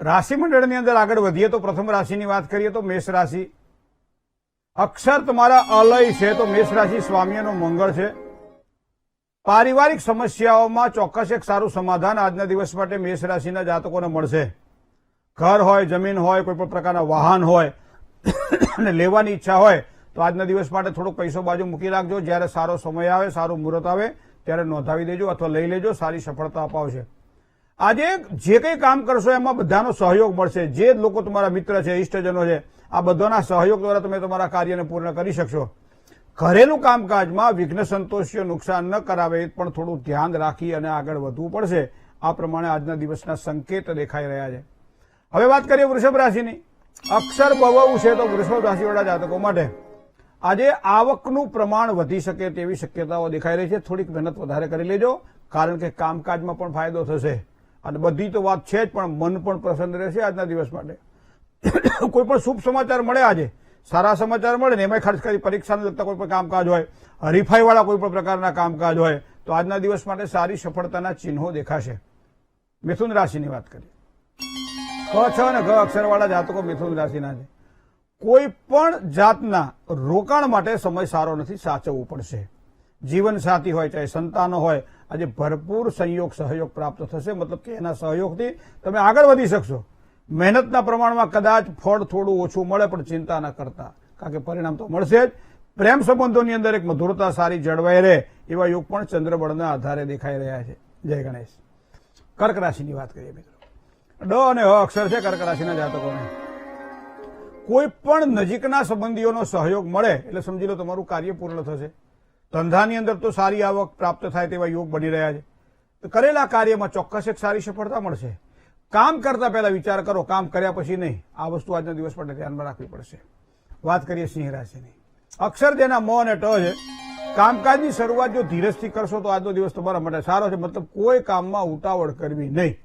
રાશિ મંડળની અંદર આગળ વધીએ તો પ્રથમ રાશિની વાત કરીએ તો મેષ રાશિ. અક્ષર તમારા અલય છે તો મેષ રાશિ સ્વામીનો મંગળ છે. પારિવારિક સમસ્યાઓમાં ચોક્કસ એક સારું સમાધાન આજના દિવસ માટે મેષ રાશિના જાતકોને મળશે. ઘર હોય, જમીન હોય, કોઈ પણ પ્રકારના વાહન હોય અને લેવાની ઈચ્છા હોય તો આજના દિવસ માટે થોડો પૈસો બાજુ મૂકી રાખજો. જ્યારે સારો સમય આવે, સારું મુહૂર્ત આવે ત્યારે નોંધાવી દેજો અથવા લઈ લેજો. સારી સફળતા અપાવશે. આજે જે કંઈ કામ કરશો એમાં બધાનો સહયોગ મળશે. જે લોકો તમારા મિત્ર છે, ઇષ્ટજનો છે, આ બધાના સહયોગ દ્વારા તમે તમારા કાર્યને પૂર્ણ કરી શકશો. ઘરેલું કામકાજમાં વિઘ્ન સંતોષીઓ નુકસાન ન કરાવે પણ થોડું ધ્યાન રાખી અને આગળ વધવું પડશે. આ પ્રમાણે આજના દિવસના સંકેત દેખાઈ રહ્યા છે. હવે વાત કરીએ વૃષભ રાશિની. અક્ષર બવવું છે તો વૃષભ રાશિવાળા જાતકો માટે આજે આવકનું પ્રમાણ વધી શકે તેવી શક્યતાઓ દેખાઈ રહી છે. થોડીક મહેનત વધારે કરી લેજો, કારણ કે કામકાજમાં પણ ફાયદો થશે. અને બધી તો વાત છે જ, પણ મન પણ પ્રસન્ન રહેશે આજના દિવસ માટે. કોઈ પણ શુભ સમાચાર મળે, આજે સારા સમાચાર મળે ને એમાં ખાસ કરી પરીક્ષાને લગતા કોઈ પણ કામકાજ હોય, હરીફાઈવાળા કોઈ પણ પ્રકારના કામકાજ હોય તો આજના દિવસ માટે સારી સફળતાના ચિહ્નો દેખાશે. મિથુન રાશિની વાત કરીએ. ક, છ અને ઘ અક્ષરવાળા જાતકો મિથુન રાશિના છે. કોઈ પણ જાતના રોકાણ માટે સમય સારો નથી, સાચવવું પડશે. જીવન સાથી હોય, ચાહે સંતાનો હોય, આજે ભરપૂર સંયોગ સહયોગ પ્રાપ્ત થશે. મતલબ કે એના સહયોગથી તમે આગળ વધી શકશો. મહેનતના પ્રમાણમાં કદાચ ફળ થોડું ઓછું મળે પણ ચિંતા ન કરતા, કારણ કે પરિણામ તો મળશે જ. પ્રેમ સંબંધોની અંદર એક મધુરતા સારી જળવાઈ રહે એવા યોગ પણ ચંદ્રબળના આધારે દેખાઈ રહ્યા છે. જય ગણેશ. કર્ક રાશિની વાત કરીએ મિત્રો. ડ અને હ અક્ષર છે કર્ક રાશિના જાતકોને. કોઈ પણ નજીકના સંબંધીઓનો સહયોગ મળે એટલે સમજી લો તમારું કાર્ય પૂર્ણ થશે. ધંધાની અંદર તો સારી આવક પ્રાપ્ત થાય તેવા યોગ બની રહ્યા છે. તો કરેલા કાર્યમાં ચોક્કસ એક સારી સફળતા મળશે. કામ કરતા પહેલા વિચાર કરો, કામ કર્યા પછી નહીં. આ વસ્તુ આજના દિવસ માટે ધ્યાનમાં રાખવી પડશે. વાત કરીએ સિંહ રાશિની. અક્ષર જેના મ અને ટ છે. કામકાજની શરૂઆત જો ધીરજથી કરશો તો આજનો દિવસ તમારા માટે સારો છે. મતલબ કોઈ કામમાં ઉતાવળ કરવી નહીં.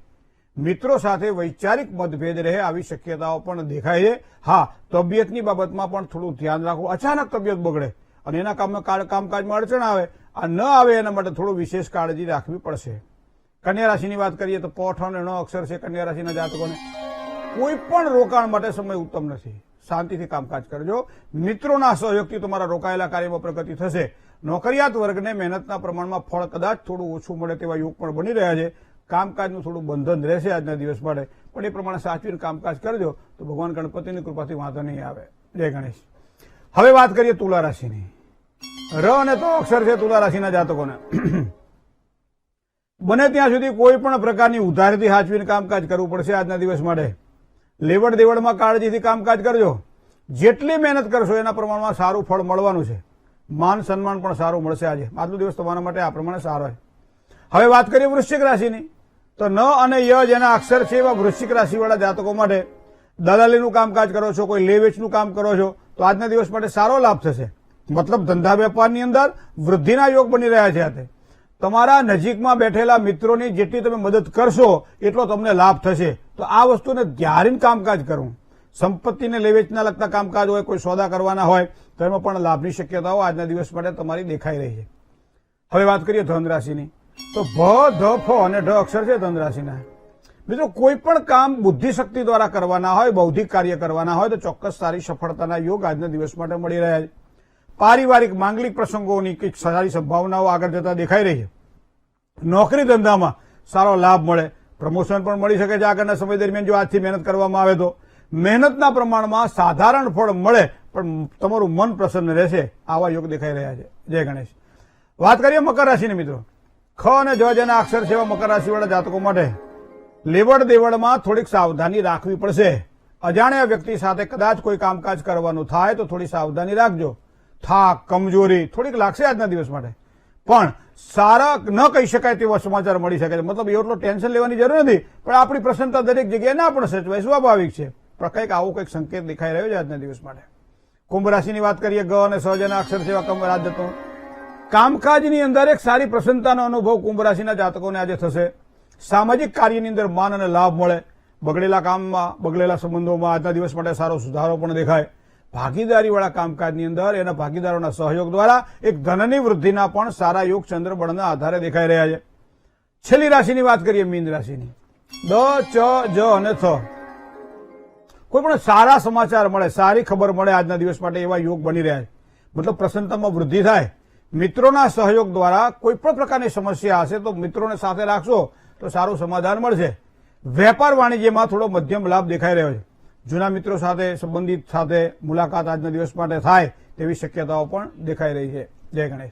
મિત્રો સાથે વૈચારિક મતભેદ રહે આવી શક્યતાઓ પણ દેખાય છે. હા, તબિયતની બાબતમાં પણ થોડું ધ્યાન રાખવું. અચાનક તબિયત બગડે અને એના કામકાજમાં અડચણ આવે, આ ન આવે એના માટે થોડું વિશેષ કાળજી રાખવી પડશે. કન્યા રાશિની વાત કરીએ તો પોઠ અને ણ અક્ષર છે કન્યા રાશિના જાતકોને. કોઈ પણ રોકાણ માટે સમય ઉત્તમ નથી. શાંતિથી કામકાજ કરજો. મિત્રોના સહયોગથી તમારા રોકાયેલા કાર્યમાં પ્રગતિ થશે. નોકરિયાત વર્ગને મહેનતના પ્રમાણમાં ફળ કદાચ થોડું ઓછું મળે તેવા યોગ પણ બની રહ્યા છે. કામકાજનું થોડું બંધન રહેશે આજના દિવસ માટે, પણ એ પ્રમાણે સાચવીને કામકાજ કરજો તો ભગવાન ગણપતિની કૃપાથી વાંધો નહીં આવે. જય ગણેશ. હવે વાત કરીએ તુલા રાશિની. ર અને તો અક્ષર છે તુલા રાશિના જાતકોને. બને ત્યાં સુધી કોઈ પણ પ્રકારની ઉધારથી સાચવીને કામકાજ કરવું પડશે આજના દિવસ માટે. લેવડ દેવડમાં કાળજીથી કામકાજ કરજો. જેટલી મહેનત કરશો એના પ્રમાણમાં સારું ફળ મળવાનું છે. માન સન્માન પણ સારું મળશે. આજે આજનો દિવસ તમારા માટે આ પ્રમાણે સારો છે. હવે વાત કરીએ વૃશ્ચિક રાશિની. તો ન અને ય જેના અક્ષર છે એવા વૃશ્ચિક રાશિવાળા જાતકો માટે દલાલીનું કામકાજ કરો છો, કોઈ લે વેચનું કામ કરો છો તો આજના દિવસ માટે સારો લાભ થશે. મતલબ ધંધા વેપારની અંદર વૃદ્ધિના યોગ બની રહ્યા છે. આજે તમારા નજીકમાં બેઠેલા મિત્રોની જેટલી તમે મદદ કરશો એટલો તમને લાભ થશે. તો આ વસ્તુને ધ્યાન કામકાજ કરવું. સંપત્તિને લે વેચના લગતા કામકાજ હોય, કોઈ સોદા કરવાના હોય તો એમાં પણ લાભની શક્યતાઓ આજના દિવસ માટે તમારી દેખાઈ રહી છે. હવે વાત કરીએ ધન રાશિની. તો ભ, ધ, ફ અને ઢ અક્ષર છે ધન રાશિના. મિત્રો કોઈ પણ કામ બુદ્ધિશક્તિ દ્વારા કરવાના હોય, બૌદ્ધિક કાર્ય કરવાના હોય તો ચોક્કસ સારી સફળતાના યોગ આજના દિવસ માટે મળી રહ્યા છે. પારિવારિક માંગલિક પ્રસંગોની કંઈક સારી સંભાવનાઓ આગળ જતા દેખાઈ રહી છે. નોકરી ધંધામાં સારો લાભ મળે, પ્રમોશન પણ મળી શકે છે આગળના સમય દરમિયાન જો આજથી મહેનત કરવામાં આવે તો. મહેનતના પ્રમાણમાં સાધારણ ફળ મળે પણ તમારું મન પ્રસન્ન રહેશે. આવા યોગ દેખાઈ રહ્યા છે. જય ગણેશ. વાત કરીએ મકર રાશિની મિત્રો. ખ અને જ જેના અક્ષર છે એવા મકર રાશિવાળા જાતકો માટે લેવડ દેવડમાં થોડીક સાવધાની રાખવી પડશે. અજાણ્યા વ્યક્તિ સાથે કદાચ કોઈ કામકાજ કરવાનું થાય તો થોડી સાવધાની રાખજો. થાક, કમજોરી થોડીક લાગશે આજના દિવસ માટે, પણ સારા ન કહી શકાય તેવા સમાચાર મળી શકે છે. મતલબ એટલો ટેન્શન લેવાની જરૂર નથી, પણ આપણી પ્રસન્નતા દરેક જગ્યાએ ના પણ સચવાય, સ્વાભાવિક છે. પણ કંઈક આવો કંઈક સંકેત દેખાઈ રહ્યો છે આજના દિવસ માટે. કુંભ રાશિની વાત કરીએ. ગ અને સ જેના અક્ષર સેવા કુંભ રાજ્યતો કામકાજની અંદર એક સારી પ્રસન્નતાનો અનુભવ કુંભ રાશિના જાતકોને આજે થશે. સામાજિક કાર્યની અંદર માન અને લાભ મળે. બગડેલા કામમાં, બગડેલા સંબંધોમાં આજના દિવસ માટે સારો સુધારો પણ દેખાય. ભાગીદારીવાળા કામકાજની અંદર એના ભાગીદારોના સહયોગ દ્વારા એક ધનની વૃદ્ધિના પણ સારા યોગ ચંદ્રબળના આધારે દેખાઈ રહ્યા છે. છેલ્લી રાશિની વાત કરીએ મીન રાશિની. દ, ચ, જ અને થ કોઈ પણ સારા સમાચાર મળે, સારી ખબર મળે આજના દિવસ માટે એવા યોગ બની રહ્યા છે. મતલબ પ્રસન્નતામાં વૃદ્ધિ થાય. મિત્રોના સહયોગ દ્વારા કોઈ પણ પ્રકારની સમસ્યા હશે તો મિત્રોને સાથે રાખશો તો સારું સમાધાન મળશે. વેપાર વાણિજ્યમાં થોડો મધ્યમ લાભ દેખાઈ રહ્યો છે. જૂના મિત્રો સાથે, સંબંધિત સાથે મુલાકાત આજના દિવસ માટે થાય તેવી શક્યતાઓ પણ દેખાઈ રહી છે. જય ગણેશ.